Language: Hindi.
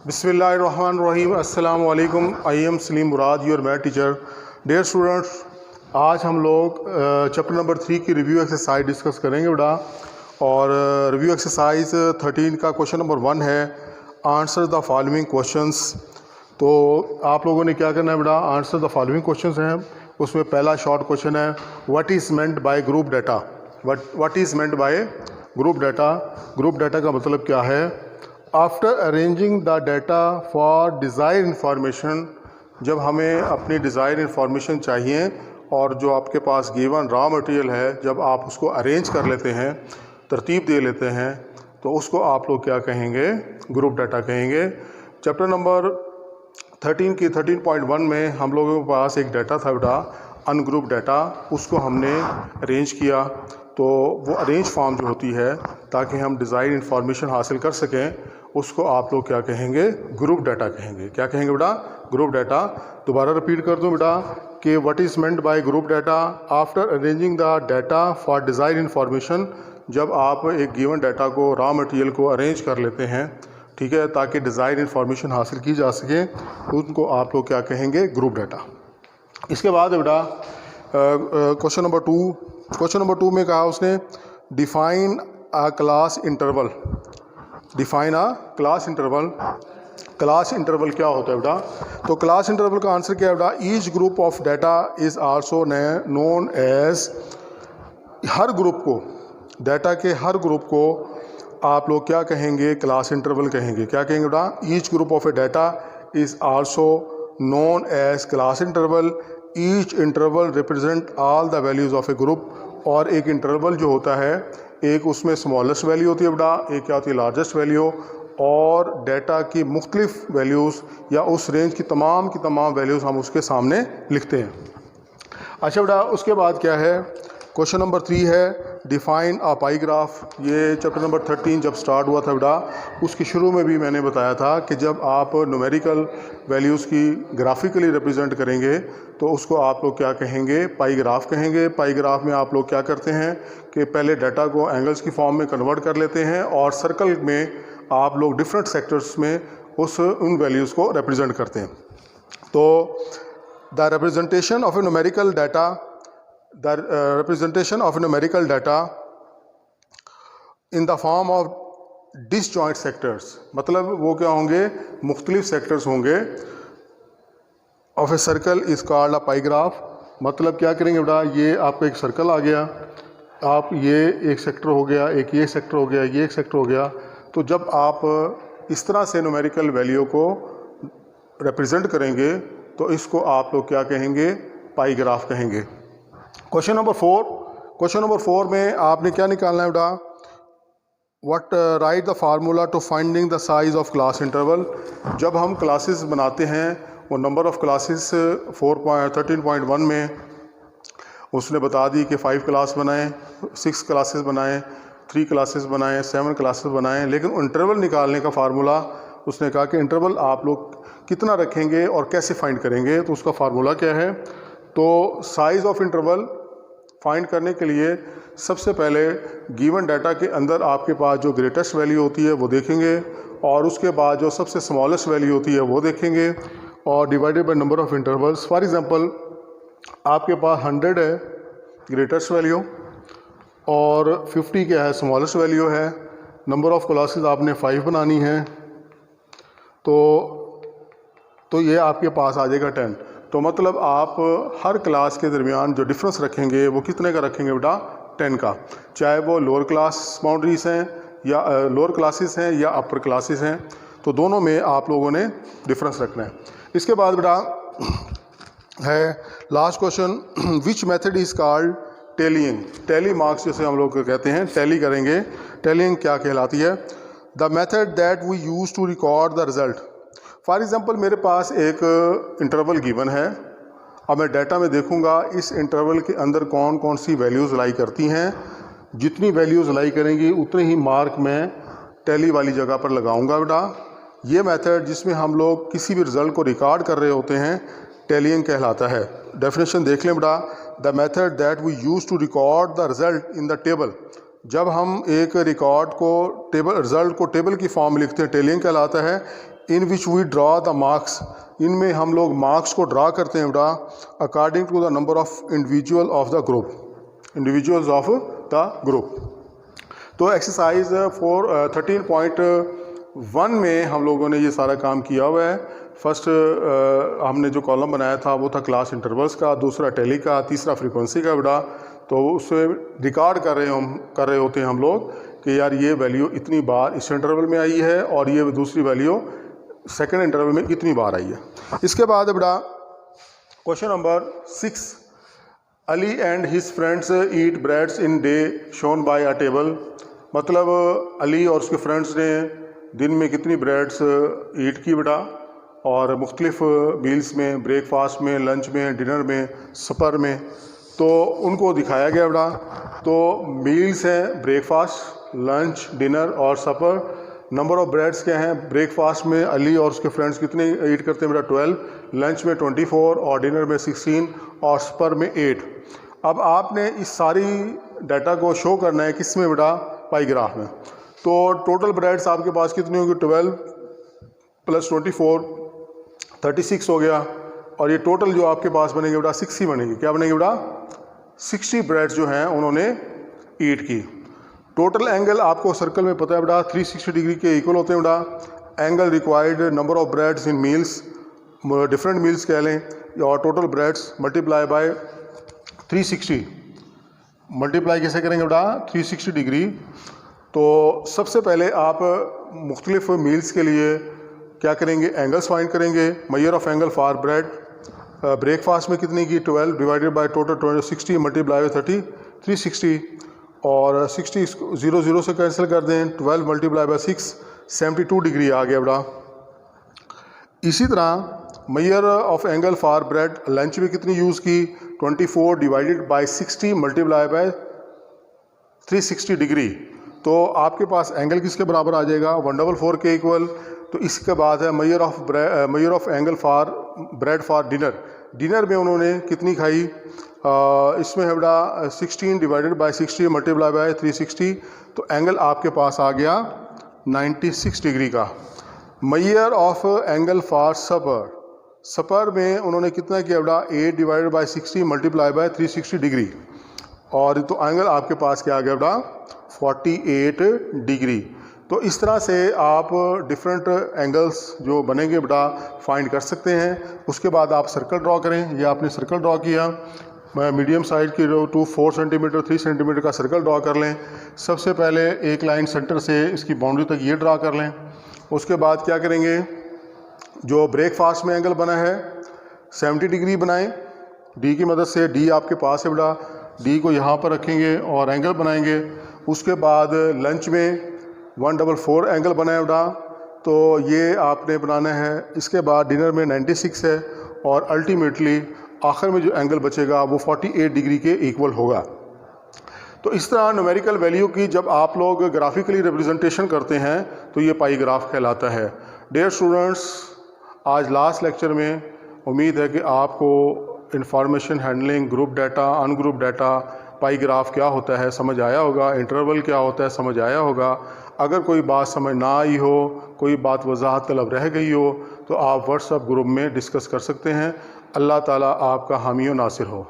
बिस्मिल्लाहिर्रहमानिर्रहीम। अस्सलाम वालेकुम। I am Salim Murad, your math teacher. Dear students, आज हम लोग चैप्टर नंबर 3 की रिव्यू एक्सरसाइज डिस्कस करेंगे बेटा। और रिव्यू एक्सरसाइज 13 का क्वेश्चन नंबर 1 है, आंसर द फॉलोइंग क्वेश्चंस। तो आप लोगों ने क्या करना है बेटा, आंसर द फॉलोइंग क्वेश्चंस हैं। उसमें पहला शॉर्ट क्वेश्चन है, what is meant by group data. What is meant by group data. Group data का मतलब क्या है। After arranging the data for desire information, जब हमें अपनी डिज़ायर इंफॉर्मेशन चाहिए और जो आपके पास गिवन रॉ मटेरियल है, जब आप उसको अरेंज कर लेते हैं, तरतीब दे लेते हैं, तो उसको आप लोग क्या कहेंगे, ग्रुप डाटा कहेंगे। चैप्टर नंबर 13 की 13.1 में हम लोगों के पास एक डाटा था बेटा, अनग्रुप डाटा। उसको हमने अरेंज किया, तो वो अरेंज फॉर्म जो होती है ताकि हम डिज़ाइन इंफॉर्मेशन हासिल कर सकें, उसको आप लोग क्या कहेंगे, ग्रुप डाटा कहेंगे। क्या कहेंगे बेटा, ग्रुप डाटा। दोबारा रिपीट कर दूं बेटा कि what is meant by group data. After arranging the data for design information, जब आप एक गिवन डाटा को, रॉ मटेरियल को अरेंज कर लेते हैं, ठीक है, ताकि डिज़ाइन इंफॉर्मेशन हासिल की जा सके, उनको आप लोग क्या कहेंगे, ग्रुप डाटा। इसके बाद बेटा क्वेश्चन नंबर 2। क्वेश्चन नंबर 2 में कहा उसने, define a class interval. Define a class interval. Class interval क्या होता है बेटा। तो क्लास इंटरवल का आंसर क्या है बेटा, each group of data is also known as. हर ग्रुप को, डाटा के हर ग्रुप को आप लोग क्या कहेंगे, क्लास इंटरवल कहेंगे। क्या कहेंगे बेटा, each group of a data is also known as class interval. Each interval represent all the values of a group. और एक इंटरवल जो होता है, एक उसमें स्मॉलेस्ट वैल्यू होती है बेटा, एक क्या होती है, लार्जेस्ट वैल्यू। और डाटा की मुख्तलिफ वैल्यूज़ या उस रेंज की तमाम वैल्यूज़ हम उसके सामने लिखते हैं। अच्छा बेटा, उसके बाद क्या है, क्वेश्चन नंबर 3 है, डिफ़ाइन अ पाई ग्राफ। ये चैप्टर नंबर 13 जब स्टार्ट हुआ था बेटा, उसके शुरू में भी मैंने बताया था कि जब आप न्यूमेरिकल वैल्यूज़ की ग्राफिकली रिप्रेजेंट करेंगे तो उसको आप लोग क्या कहेंगे, पाई ग्राफ कहेंगे। पाई ग्राफ में आप लोग क्या करते हैं कि पहले डाटा को एंगल्स की फॉर्म में कन्वर्ट कर लेते हैं और सर्कल में आप लोग डिफरेंट सेक्टर्स में उन वैल्यूज़ को रिप्रेजेंट करते हैं। तो the representation of A numerical data, the representation of numerical data in the form of disjoint sectors, मतलब वो क्या होंगे, मुख्तलिफ सेक्टर्स होंगे, of a circle is called a pi graph. मतलब क्या करेंगे बेटा, ये आपका एक सर्कल आ गया, आप ये एक सेक्टर हो गया, एक ये सेक्टर हो गया, ये एक सेक्टर हो गया। तो जब आप इस तरह से न्यूमेरिकल वैल्यू को रिप्रेजेंट करेंगे तो इसको आप लोग क्या कहेंगे, पाई ग्राफ कहेंगे। Question number 4। क्वेश्चन नंबर 4 में आपने क्या निकालना है बेटा, what write the formula to finding the size of class interval. जब हम क्लासेस बनाते हैं, वो नंबर ऑफ़ क्लासेस 13.1 में उसने बता दी कि 5 क्लास बनाएं, 6 क्लासेस बनाएं, 3 क्लासेस बनाएं, 7 क्लासेस बनाएं। लेकिन इंटरवल निकालने का फार्मूला उसने कहा कि इंटरवल आप लोग कितना रखेंगे और कैसे फाइंड करेंगे। तो उसका फार्मूला क्या है, तो साइज़ ऑफ इंटरवल फाइंड करने के लिए सबसे पहले गिवन डाटा के अंदर आपके पास जो ग्रेटेस्ट वैल्यू होती है वो देखेंगे, और उसके बाद जो सबसे स्मॉलेस्ट वैल्यू होती है वो देखेंगे, और divided by number of intervals. For example, आपके पास 100 है ग्रेटेस्ट वैल्यू और 50 क्या है, स्मॉलेस्ट वैल्यू है। नंबर ऑफ़ क्लासेस आपने 5 बनानी है, तो ये आपके पास आ जाएगा 10। तो मतलब आप हर क्लास के दरमियान जो डिफरेंस रखेंगे वो कितने का रखेंगे बेटा, 10 का। चाहे वो लोअर क्लास बाउंड्रीज हैं या लोअर क्लासेस हैं या अपर क्लासेस हैं, तो दोनों में आप लोगों ने डिफरेंस रखना है। इसके बाद बेटा है last question, which method is called tallying. Tally marks जैसे हम लोग कहते हैं, टैली करेंगे। टैलीइंग क्या कहलाती है, the method that we use to record the result. For example, मेरे पास एक इंटरवल गिवन है। अब मैं डाटा में देखूंगा इस इंटरवल के अंदर कौन कौन सी वैल्यूज़ लाई करती हैं। जितनी वैल्यूज़ लाई करेंगी उतने ही मार्क मैं टैली वाली जगह पर लगाऊंगा बेटा। ये मेथड जिसमें हम लोग किसी भी रिज़ल्ट को रिकॉर्ड कर रहे होते हैं, टैलीइंग कहलाता है। डेफिनेशन देख लें बेटा, the method that we use to record the result in the table. जब हम एक रिकॉर्ड को, टेबल रिज़ल्ट को टेबल की फॉर्म में लिखते हैं, टैलीइंग कहलाता है। In which we draw the marks, इनमें हम लोग मार्क्स को ड्रा करते हैं बेटा according to the number of individual of the group, individuals of the group. तो एक्सरसाइज 13.1 में हम लोगों ने ये सारा काम किया हुआ है। फर्स्ट हमने जो कॉलम बनाया था वो था क्लास इंटरवल्स का, दूसरा टेली का, तीसरा फ्रीक्वेंसी का बेटा। तो उससे रिकॉर्ड कर रहे होते हैं हम लोग कि यार ये वैल्यू इतनी बार इस इंटरवल में आई है और ये दूसरी वैल्यू सेकंड इंटरवल में इतनी बार आई है। इसके बाद बेटा question number 6, Ali and his friends eat breads in day shown by a table. मतलब अली और उसके फ्रेंड्स ने दिन में कितनी ब्रेड्स ईट की बेटा, और मुख्तलिफ मील्स में, ब्रेकफास्ट में, लंच में, डिनर में, सपर में, तो उनको दिखाया गया बेटा। तो मील्स हैं ब्रेकफास्ट, लंच, डिनर और सपर। नंबर ऑफ ब्रेड्स क्या हैं, ब्रेकफास्ट में अली और उसके फ्रेंड्स कितने ईट करते हैं बेटा 12, लंच में 24 और डिनर में 16 और सपर में 8। अब आपने इस सारी डाटा को शो करना है किस में बेटा, पाई ग्राफ में। तो टोटल ब्रेड्स आपके पास कितनी होंगी, 12 प्लस 24 36 हो गया, और ये टोटल जो आपके पास बनेंगे बेटा 60 बनेंगे। क्या बनेंगे बेटा, 60 ब्रेड्स जो हैं उन्होंने ईट की। टोटल एंगल आपको सर्कल में पता है बेटा 360 डिग्री के इक्वल होते हैं बेटा। Angle required number of breads in meals, different meals कह लें, और total breads multiply by 360। Multiply कैसे करेंगे बेटा, 360 डिग्री। तो सबसे पहले आप मुख्तलिफ मील्स के लिए क्या करेंगे, एंगल्स फाइंड करेंगे। Measure of angle for bread, breakfast में कितनी की 12 डिवाइडेड बाय टोटल 60 मल्टीप्लाई 30 360, और 60 0 से कैंसिल कर दें, 12 मल्टीप्लाई बाय 6 72 डिग्री आ गया बेटा। इसी तरह measure of angle for bread lunch में कितनी यूज़ की, 24 divided by 60 multiply by 360 degree. तो आपके पास एंगल किसके बराबर आ जाएगा, 144 के इक्वल। तो इसके बाद है measure of angle for bread for dinner. Dinner में उन्होंने कितनी खाई, इसमें है बेटा 16 डिवाइडेड बाय 60 मल्टीप्लाई बाय 360। तो एंगल आपके पास आ गया 96 डिग्री का। मेजर ऑफ एंगल फॉर सपर, सपर में उन्होंने कितना किया बेटा 8 divided by 60 multiply by 360 degree, और तो एंगल आपके पास क्या आ गया बेटा 48 डिग्री। तो इस तरह से आप डिफरेंट एंगल्स जो बनेंगे बेटा फाइंड कर सकते हैं। उसके बाद आप सर्कल ड्रॉ करें। ये आपने सर्कल ड्रॉ किया, मीडियम साइज की 4 सेंटीमीटर 3 सेंटीमीटर का सर्कल ड्रॉ कर लें। सबसे पहले एक लाइन सेंटर से इसकी बाउंड्री तक ये ड्रा कर लें। उसके बाद क्या करेंगे, जो ब्रेकफास्ट में एंगल बना है 70 डिग्री बनाएं डी की मदद से। डी आपके पास है बेटा, डी को यहाँ पर रखेंगे और एंगल बनाएंगे। उसके बाद लंच में 144 एंगल बनाए बेटा, तो ये आपने बनाना है। इसके बाद डिनर में 96 है, और अल्टीमेटली आखिर में जो एंगल बचेगा वो 48 डिग्री के इक्वल होगा। तो इस तरह न्यूमेरिकल वैल्यू की जब आप लोग ग्राफिकली रिप्रेजेंटेशन करते हैं तो ये पाई ग्राफ कहलाता है। डियर स्टूडेंट्स, आज लास्ट लेक्चर में उम्मीद है कि आपको information handling, group data, ungroup data, pie graph क्या होता है समझ आया होगा, इंटरवल क्या होता है समझ आया होगा। अगर कोई बात समझ ना आई हो, कोई बात वजाहत तलब रह गई हो, तो आप व्हाट्सएप ग्रुप में डिस्कस कर सकते हैं। अल्लाह ताला आपका हामी व नासिर हो।